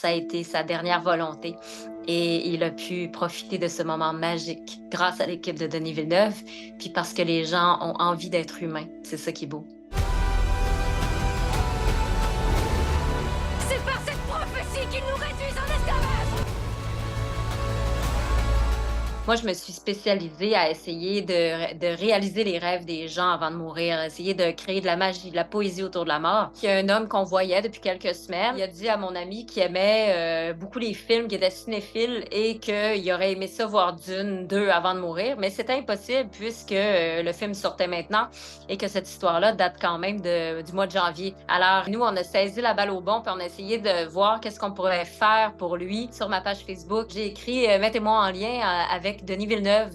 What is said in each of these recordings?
ça a été sa dernière volonté. Et il a pu profiter de ce moment magique grâce à l'équipe de Denis Villeneuve, puis parce que les gens ont envie d'être humains. C'est ça qui est beau. C'est par cette prophétie qu'ils nous réduisent en esclavage! Moi, je me suis spécialisée à essayer de réaliser les rêves des gens avant de mourir, essayer de créer de la magie, de la poésie autour de la mort. Il y a un homme qu'on voyait depuis quelques semaines. Il a dit à mon ami qu'il aimait beaucoup les films, qu'il était cinéphile et qu'il aurait aimé ça voir Dune 2 avant de mourir. Mais c'était impossible puisque le film sortait maintenant et que cette histoire-là date quand même du mois de janvier. Alors, nous, on a saisi la balle au bon puis on a essayé de voir qu'est-ce qu'on pourrait faire pour lui. Sur ma page Facebook, j'ai écrit Mettez-moi en lien avec Denis Villeneuve.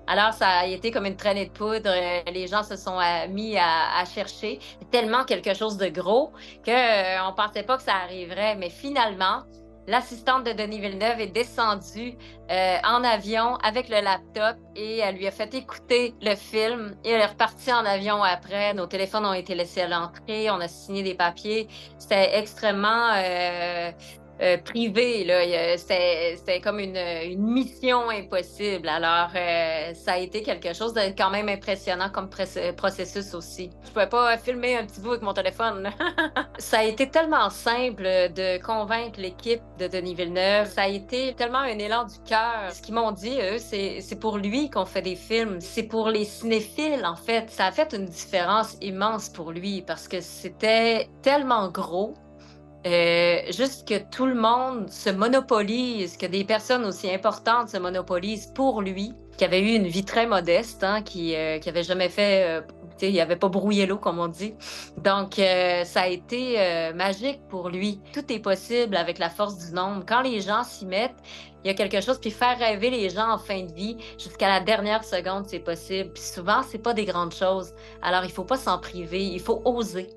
Alors, ça a été comme une traînée de poudre. Les gens se sont mis à chercher tellement quelque chose de gros qu'on ne pensait pas que ça arriverait. Mais finalement, l'assistante de Denis Villeneuve est descendue en avion avec le laptop et elle lui a fait écouter le film et elle est repartie en avion après. Nos téléphones ont été laissés à l'entrée, on a signé des papiers. C'était extrêmement privé, là. C'était comme une mission impossible. Alors, ça a été quelque chose de quand même impressionnant comme processus aussi. Je pouvais pas filmer un petit bout avec mon téléphone. Ça a été tellement simple de convaincre l'équipe de Denis Villeneuve. Ça a été tellement un élan du cœur. Ce qu'ils m'ont dit, eux, c'est pour lui qu'on fait des films. C'est pour les cinéphiles, en fait. Ça a fait une différence immense pour lui parce que c'était tellement gros. Juste que tout le monde se monopolise, que des personnes aussi importantes se monopolisent pour lui, qui avait eu une vie très modeste, hein, qui avait jamais fait, tu sais, il avait pas brouillé l'eau, comme on dit. Donc, ça a été magique pour lui. Tout est possible avec la force du nombre. Quand les gens s'y mettent, il y a quelque chose, puis faire rêver les gens en fin de vie jusqu'à la dernière seconde, c'est possible. Puis souvent, c'est pas des grandes choses. Alors, il faut pas s'en priver, il faut oser.